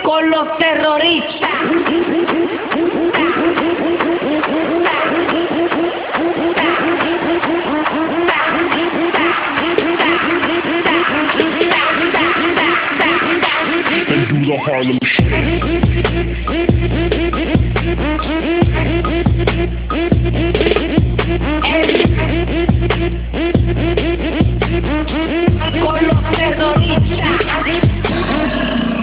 con los terroristas. And do the Harlem Shake.